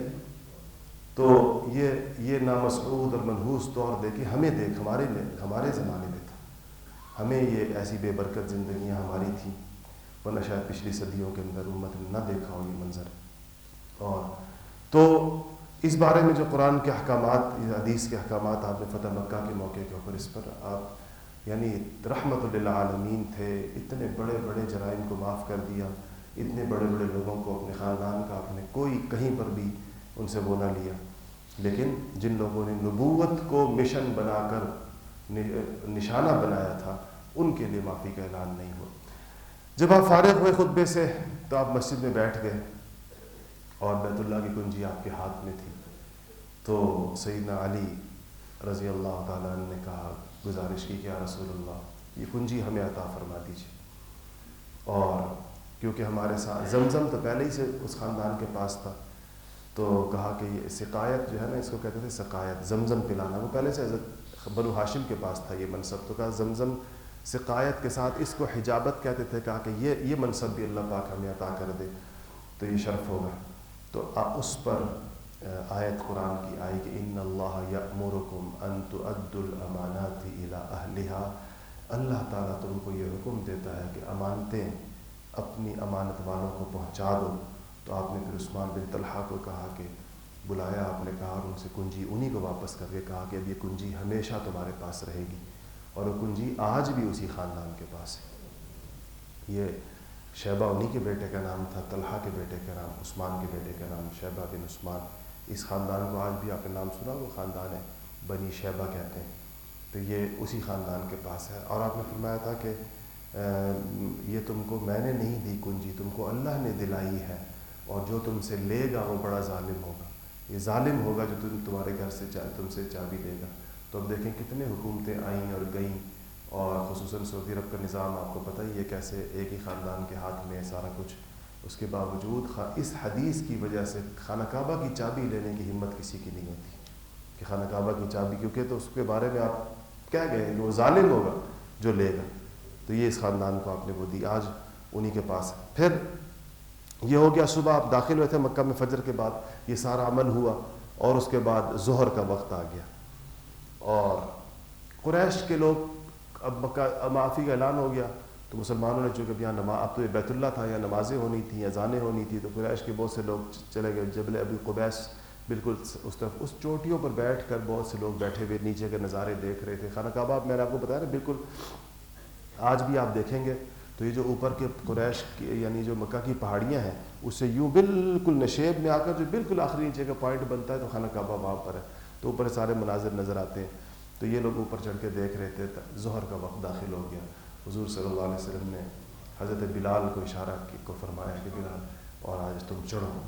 تو یہ نامسعود اور منحوس طور دیکھیں, ہمیں دیکھ, ہمارے زمانے میں تھا, ہمیں یہ ایسی بے برکت زندگیاں ہماری تھیں, ورنہ شاید پچھلی صدیوں کے اندر امت نے نہ دیکھا ہو یہ منظر. اور تو اس بارے میں جو قرآن کے احکامات, حدیث کے احکامات آپ نے فتح مکہ کے موقع کے اوپر اس پر آپ یعنی رحمت للعالمین تھے, اتنے بڑے بڑے جرائم کو معاف کر دیا, اتنے بڑے بڑے لوگوں کو اپنے خاندان کا آپ نے کوئی کہیں پر بھی ان سے وہ نہ لیا. لیکن جن لوگوں نے نبوت کو مشن بنا کر نشانہ بنایا تھا ان کے لیے معافی کا اعلان نہیں ہوا. جب آپ فارغ ہوئے خطبے سے تو آپ مسجد میں بیٹھ گئے اور بیت اللہ کی کنجی آپ کے ہاتھ میں تھی, تو سیدنا علی رضی اللہ تعالیٰ عنہ نے کہا, گزارش کی کہ یا رسول اللہ یہ کنجی ہمیں عطا فرما دیجیے. اور کیونکہ ہمارے ساتھ زمزم تو پہلے ہی سے اس خاندان کے پاس تھا, تو کہا کہ یہ سقایت جو ہے نا, اس کو کہتے تھے سقایت, زمزم پلانا, وہ پہلے سے حضرت بنو ہاشم کے پاس تھا یہ منصب. تو کہا زمزم سقایت کے ساتھ اس کو حجابت کہتے تھے, کہا کہ یہ منصب بھی اللہ پاک ہمیں عطا کر دے تو یہ شرف ہوگا. تو اس پر آیت قرآن کی آئی کہ ان اللہ یأمرکم ان تؤدوا الامانات الی اہلہا, اللہ تعالیٰ تم کو یہ حکم دیتا ہے کہ امانتیں اپنی امانت والوں کو پہنچا دو. تو آپ نے پھر عثمان بن طلحہ کو کہا کہ بلایا, آپ نے کہا اور ان سے کنجی انہی کو واپس کر کے کہا کہ اب یہ کنجی ہمیشہ تمہارے پاس رہے گی, اور وہ کنجی آج بھی اسی خاندان کے پاس ہے. یہ شیبہ انہی کے بیٹے کا نام تھا, طلحہ کے بیٹے کا نام, عثمان کے بیٹے کا نام شیبہ بن عثمان. اس خاندان کو آج بھی آپ نے نام سنا, وہ خاندان ہے بنی شیبہ کہتے ہیں. تو یہ اسی خاندان کے پاس ہے. اور آپ نے فرمایا تھا کہ یہ تم کو میں نے نہیں دی کنجی, تم کو اللہ نے دلائی ہے, اور جو تم سے لے گا وہ بڑا ظالم ہوگا. یہ ظالم ہوگا جو تمہارے گھر سے تم سے چابی لے گا. تو اب دیکھیں کتنے حکومتیں آئیں اور گئیں, اور خصوصاً سعودی عرب کا نظام آپ کو پتہ ہی ہے کیسے ایک ہی خاندان کے ہاتھ میں سارا کچھ. اس کے باوجود اس حدیث کی وجہ سے خانہ کعبہ کی چابی لینے کی ہمت کسی کی نہیں ہوتی کہ خانہ کعبہ کی چابی, کیونکہ تو اس کے بارے میں آپ کہہ گئے کہ وہ ظالم ہوگا جو لے گا. تو یہ اس خاندان کو آپ نے وہ دی, آج انہی کے پاس ہے. پھر یہ ہو گیا, صبح آپ داخل ہوئے تھے مکہ میں فجر کے بعد, یہ سارا عمل ہوا, اور اس کے بعد ظہر کا وقت آ گیا, اور قریش کے لوگ اب مکہ معافی کا اعلان ہو گیا, تو تو مسلمانوں نے چونکہ یہاں اب تو یہ بیت اللہ تھا، یا نمازیں ہونی تھیں، اذانیں ہونی تھیں، تو قریش کے بہت سے لوگ چلے گئے جبل ابی قبیس، بالکل اس طرف اس چوٹیوں پر بیٹھ کر بہت سے لوگ بیٹھے ہوئے نیچے کے نظارے دیکھ رہے تھے. خانہ کعبہ میں نے آپ کو بتایا نا، بالکل آج بھی آپ دیکھیں گے تو یہ جو اوپر کے قریش یعنی جو مکہ کی پہاڑیاں ہیں، اس سے یوں بالکل نشیب میں آ کر جو بالکل آخری نیچے کا پوائنٹ بنتا ہے تو خانہ کعبہ وہاں پر ہے. تو اوپر سارے مناظر نظر آتے ہیں. تو یہ لوگ اوپر چڑھ کے دیکھ رہے تھے. ظہر کا وقت داخل ہو گیا. حضور صلی اللہ علیہ وسلم نے حضرت بلال کو اشارہ کو فرمایا کہ بلال اور آج تم چڑھو،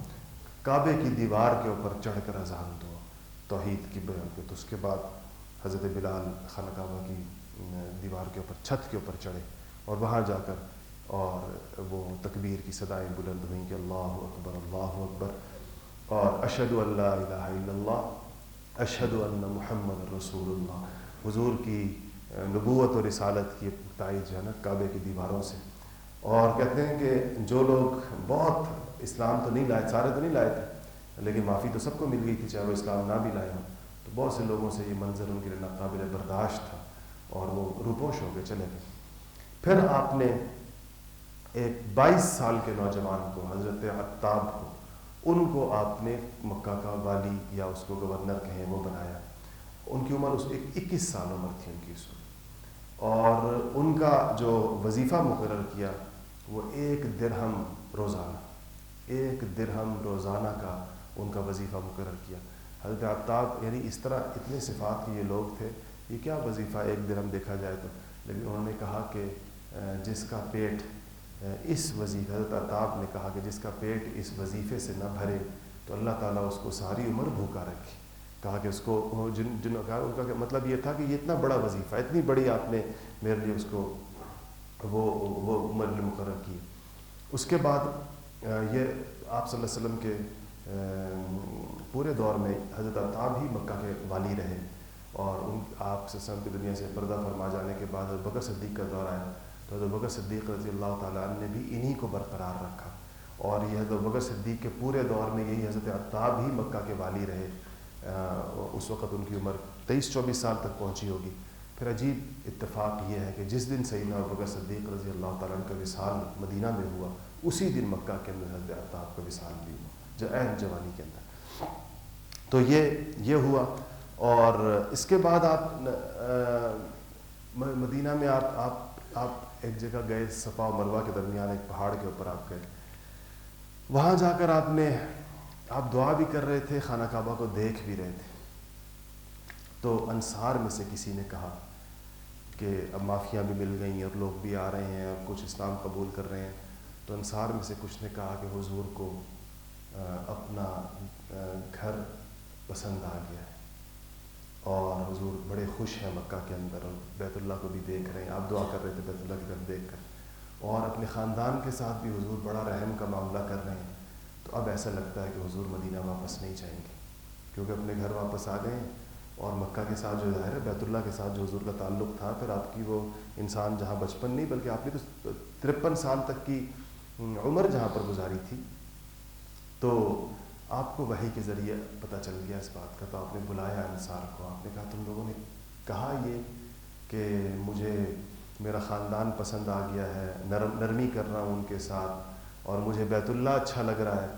کعبے کی دیوار کے اوپر چڑھ کر اذان دو توحید کی بیان کو. تو اس کے بعد حضرت بلال خانہ کعبہ کی دیوار کے اوپر چھت کے اوپر چڑھے اور وہاں جا کر اور وہ تکبیر کی صدائیں بلند ہوئیں کہ اللہ اکبر اور اشہد ان لا الہ الا اللہ اشہد ان محمد رسول اللہ. حضور کی نبوت اور رسالت کی تائید جو ہے نا کعبے کی دیواروں سے. اور کہتے ہیں کہ جو لوگ بہت اسلام تو نہیں لائے، سارے تو نہیں لائے تھے، لیکن معافی تو سب کو مل گئی تھی چاہے وہ اسلام نہ بھی لائے ہوں. تو بہت سے لوگوں سے یہ منظر ان کے لیے ناقابل برداشت تھا اور وہ روپوش ہو کے چلے گئے. پھر آپ نے ایک 22 سال کے نوجوان کو، حضرت عتاب کو، ان کو آپ نے مکہ کا والی یا اس کو گورنر کہیں وہ بنایا. ان کی عمر 21 سال عمر تھی ان کی اس وقت. اور ان کا جو وظیفہ مقرر کیا وہ 1 درہم روزانہ، 1 درہم روزانہ کا ان کا وظیفہ مقرر کیا. حضرت عتاب یعنی اس طرح اتنے صفات کے یہ لوگ تھے، یہ کیا وظیفہ 1 درہم دیکھا جائے تو. لیکن انہوں نے کہا کہ جس کا پیٹ اس وظیفے، حضرت عتاب نے کہا کہ جس کا پیٹ اس وظیفے سے نہ بھرے تو اللہ تعالیٰ اس کو ساری عمر بھوکا رکھے. کہا کہ اس کو جنہوں کہا ان کا مطلب یہ تھا کہ یہ اتنا بڑا وظیفہ، اتنی بڑی آپ نے میرے لیے اس کو وہ عمر مقرر کی. اس کے بعد یہ آپ صلی اللہ علیہ وسلم کے پورے دور میں حضرت عتاب ہی مکہ کے والی رہے. اور آپ صلی اللہ علیہ وسلم کی دنیا سے پردہ فرما جانے کے بعد حضرت بکر صدیق کا دور آیا تو حضرت بکر صدیق رضی اللہ تعالیٰ عنہ نے بھی انہی کو برقرار رکھا. اور یہ حضرت بکر صدیق کے پورے دور میں یہی حضرت عتاب ہی مکہ کے والی رہے. اس وقت ان کی عمر 23-24 سال تک پہنچی ہوگی. پھر عجیب اتفاق یہ ہے کہ جس دن سیدنا ابوبکر صدیق رضی اللہ تعالیٰ عنہ کا وصال مدینہ میں ہوا، اسی دن مکہ کے اندر حضرت عتاب کا وصال بھی ہوا، جو عین جوانی کے اندر. تو یہ ہوا. اور اس کے بعد آپ مدینہ میں آپ ایک جگہ گئے، صفا و مروہ کے درمیان ایک پہاڑ کے اوپر آپ گئے. وہاں جا کر آپ دعا بھی کر رہے تھے، خانہ کعبہ کو دیکھ بھی رہے تھے. تو انصار میں سے کسی نے کہا کہ اب معافیاں بھی مل گئیں اور لوگ بھی آ رہے ہیں اور کچھ اسلام قبول کر رہے ہیں. تو انصار میں سے کچھ نے کہا کہ حضور کو اپنا گھر پسند آ گیا ہے اور حضور بڑے خوش ہیں مکہ کے اندر اور بیت اللہ کو بھی دیکھ رہے ہیں. آپ دعا کر رہے تھے بیت اللہ کی طرف دیکھ کر، اور اپنے خاندان کے ساتھ بھی حضور بڑا رحم کا معاملہ کر رہے ہیں. تو اب ایسا لگتا ہے کہ حضور مدینہ واپس نہیں جائیں گے، کیونکہ اپنے گھر واپس آ گئے اور مکہ کے ساتھ جو ظاہر ہے بیت اللہ کے ساتھ جو حضور کا تعلق تھا. پھر آپ کی وہ انسان جہاں بچپن نہیں بلکہ آپ نے تو 53 سال تک کی عمر جہاں پر گزاری تھی، تو آپ کو وحی کے ذریعے پتہ چل گیا اس بات کا. تو آپ نے بلایا انصار کو، آپ نے کہا تم لوگوں نے کہا یہ کہ مجھے میرا خاندان پسند آ گیا ہے، نرمی کر رہا ہوں ان کے ساتھ اور مجھے بیت اللہ اچھا لگ رہا ہے،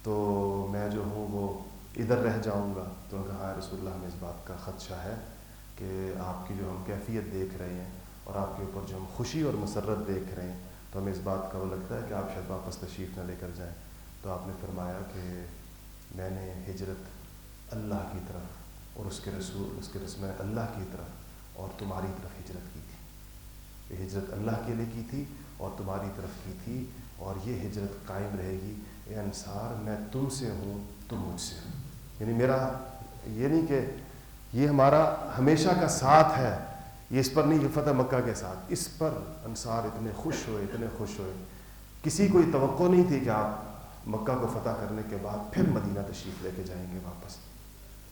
تو میں جو ہوں وہ ادھر رہ جاؤں گا. تو کہا رسول اللہ ہمیں اس بات کا خدشہ ہے کہ آپ کی جو ہم کیفیت دیکھ رہے ہیں اور آپ کے اوپر جو ہم خوشی اور مسرت دیکھ رہے ہیں، تو ہمیں اس بات کا وہ لگتا ہے کہ آپ شاید واپس تشریف نہ لے کر جائیں. تو آپ نے فرمایا کہ میں نے ہجرت اللہ کی طرف اور اس کے رسول میں اللہ کی طرف اور تمہاری طرف ہجرت کی تھی. یہ ہجرت اللہ کے لیے کی تھی اور تمہاری طرف کی تھی، اور یہ ہجرت قائم رہے گی. اے انصار، میں تم سے ہوں، تم مجھ سے ہو. یعنی میرا یہ نہیں کہ یہ ہمارا ہمیشہ کا ساتھ ہے، یہ اس پر نہیں کہ فتح مکہ کے ساتھ. اس پر انصار اتنے خوش ہوئے. کسی کو یہ توقع نہیں تھی کہ آپ مکہ کو فتح کرنے کے بعد پھر مدینہ تشریف لے کے جائیں گے واپس.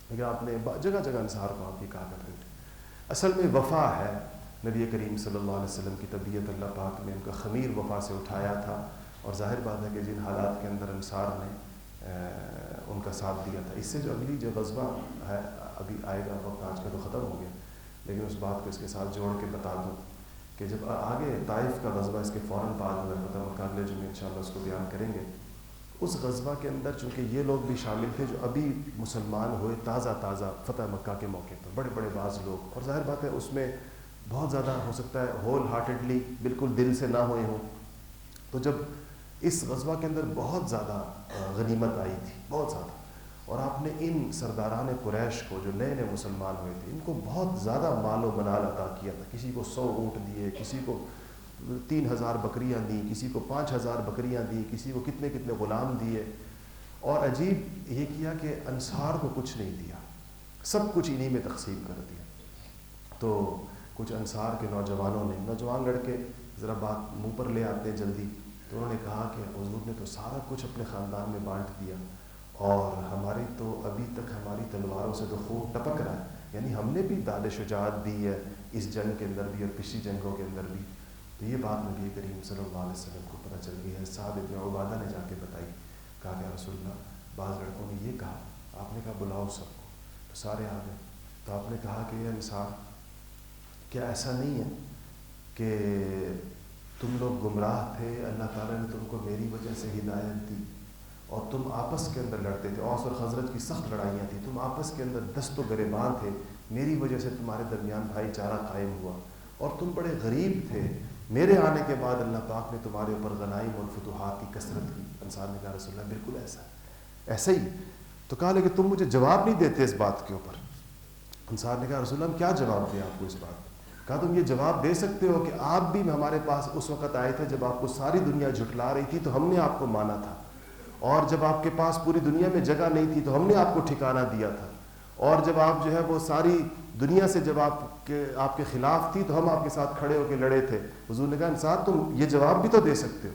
لیکن آپ نے جگہ جگہ انصار کو آپ ہی کہا کرتے تھے. اصل میں وفا ہے. نبی کریم صلی اللہ علیہ وسلم کی طبیعت اللہ پاک نے ان کا خمیر وفا سے اٹھایا تھا، اور ظاہر بات ہے کہ جن حالات کے اندر انصار نے ان کا ساتھ دیا تھا. اس سے جو اگلی جو غزوہ ہے ابھی آئے گا وقت، آج کا تو ختم ہو گیا، لیکن اس بات کو اس کے ساتھ جوڑ کے بتا دوں کہ جب آگے طائف کا غزوہ اس کے فوراً بعد ہوا، فتح مکہ اگلے جمعے انشاءاللہ اس کو بیان کریں گے. اس غزوہ کے اندر چونکہ یہ لوگ بھی شامل تھے جو ابھی مسلمان ہوئے تازہ فتح مکہ کے موقع پر، بڑے بڑے بعض لوگ، اور ظاہر بات ہے اس میں بہت زیادہ ہو سکتا ہے ہول ہارٹیڈلی بالکل دل سے نہ ہوئے ہوں. تو جب اس غزوہ کے اندر بہت زیادہ غنیمت آئی تھی، بہت زیادہ، اور آپ نے ان سرداران قریش کو جو نئے نئے مسلمان ہوئے تھے ان کو بہت زیادہ مال و منال عطا کیا تھا. کسی کو 100 اونٹ دیے، کسی کو 3000 بکریاں دیں، کسی کو 5000 بکریاں دیں، کسی کو کتنے کتنے غلام دیے. اور عجیب یہ کیا کہ انصار کو کچھ نہیں دیا، سب کچھ انہی میں تقسیم کر دیا. تو کچھ انصار کے نوجوان لڑکے ذرا بات منہ پر لے آتے ہیں جلدی، تو انہوں نے کہا کہ حضور نے تو سارا کچھ اپنے خاندان میں بانٹ دیا، اور ہماری تو ابھی تک ہماری تلواروں سے تو خون ٹپک رہا ہے، یعنی ہم نے بھی داد شجاعت دی ہے اس جنگ کے اندر بھی اور پچھلی جنگوں کے اندر بھی. تو یہ بات نبی کریم صلی اللہ علیہ وسلم کو پتہ چل گئی ہے. سعد بن عبادہ نے جا کے بتائی، کہا کہ رسول اللہ بعض لڑکوں نے یہ کہا. آپ نے کہا بلاؤ سب کو، تو سارے آ گئے. تو آپ نے کہا کہ یہ انصار، کیا ایسا نہیں ہے کہ تم لوگ گمراہ تھے، اللہ تعالیٰ نے تم کو میری وجہ سے ہدایت دی، اور تم آپس کے اندر لڑتے تھے، اوس اور خزرج کی سخت لڑائیاں تھیں، تم آپس کے اندر دست و گریباں تھے، میری وجہ سے تمہارے درمیان بھائی چارہ قائم ہوا، اور تم بڑے غریب تھے، میرے آنے کے بعد اللہ پاک نے تمہارے اوپر غنائم اور فتوحات کی کثرت کی. انصار نے کہا رسول اللہ بالکل ایسا ہی. تو کہا لیکن تم مجھے جواب نہیں دیتے اس بات کے اوپر. انصار نے کہا رسول اللہ ہم کیا جواب دیں آپ کو اس بات. کہا تم یہ جواب دے سکتے ہو کہ آپ بھی ہمارے پاس اس وقت آئے تھے جب آپ کو ساری دنیا جھٹلا رہی تھی تو ہم نے آپ کو مانا تھا، اور جب آپ کے پاس پوری دنیا میں جگہ نہیں تھی تو ہم نے آپ کو ٹھکانہ دیا تھا، اور جب آپ جو ہے وہ ساری دنیا سے جب آپ کے خلاف تھی تو ہم آپ کے ساتھ کھڑے ہو کے لڑے تھے. حضور نے کہا انصار تم یہ جواب بھی تو دے سکتے ہو.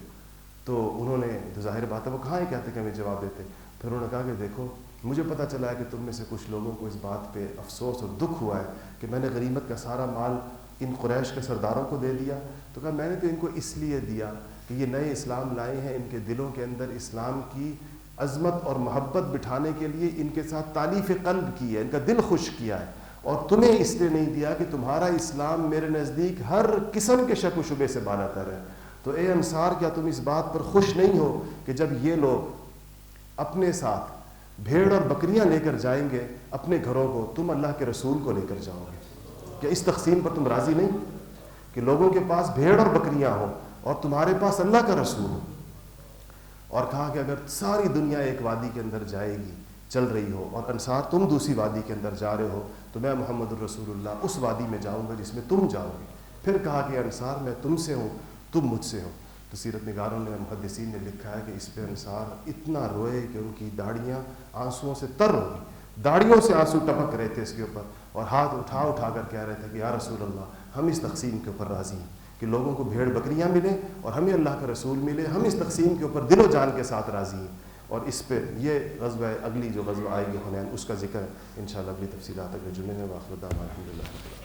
تو انہوں نے تو ظاہر بات ہے وہ کہاں ہی کہتے کہ ہمیں جواب دیتے. پھر انہوں نے کہا کہ دیکھو مجھے پتہ چلا ہے کہ تم میں سے کچھ لوگوں کو اس بات پہ افسوس اور دکھ ہوا ہے کہ میں نے غنیمت کا سارا مال ان قریش کے سرداروں کو دے دیا. تو کہا میں نے تو ان کو اس لیے دیا کہ یہ نئے اسلام لائے ہیں، ان کے دلوں کے اندر اسلام کی عظمت اور محبت بٹھانے کے لیے ان کے ساتھ تالیف قلب کی ہے، ان کا دل خوش کیا ہے، اور تمہیں اس لیے نہیں دیا کہ تمہارا اسلام میرے نزدیک ہر قسم کے شک و شبے سے بالا تر ہے. تو اے انصار کیا تم اس بات پر خوش نہیں ہو کہ جب یہ لوگ اپنے ساتھ بھیڑ اور بکریاں لے کر جائیں گے اپنے گھروں کو، تم اللہ کے رسول کو لے کر جاؤ گے؟ کیا اس تقسیم پر تم راضی نہیں کہ لوگوں کے پاس بھیڑ اور بکریاں ہوں اور تمہارے پاس اللہ کا رسول ہو؟ اور کہا کہ اگر ساری دنیا ایک وادی کے اندر جائے گی، چل رہی ہو، اور انصار تم دوسری وادی کے اندر جا رہے ہو، تو میں محمد الرسول اللہ اس وادی میں جاؤں گا جس میں تم جاؤ گے. پھر کہا کہ انصار میں تم سے ہوں، تم مجھ سے ہو. تو سیرت نگاروں نے، محدثین نے لکھا ہے کہ اس پہ انصار اتنا روئے کہ ان کی داڑیاں آنسوؤں سے تر ہو گئی، داڑیوں سے آنسو ٹپک رہے تھے اس کے اوپر، اور ہاتھ اٹھا کر کہہ رہے تھے کہ یا رسول اللہ ہم اس تقسیم کے اوپر راضی ہیں کہ لوگوں کو بھیڑ بکریاں ملیں اور ہمیں اللہ کا رسول ملے، ہم اس تقسیم کے اوپر دل و جان کے ساتھ راضی ہیں. اور اس پہ یہ غزوہ اگلی جو غزوہ آئے گی حنین، اس کا ذکر انشاءاللہ اگلی تفصیلات اگلے جمعے میں. واخر دعوانا الحمدللہ.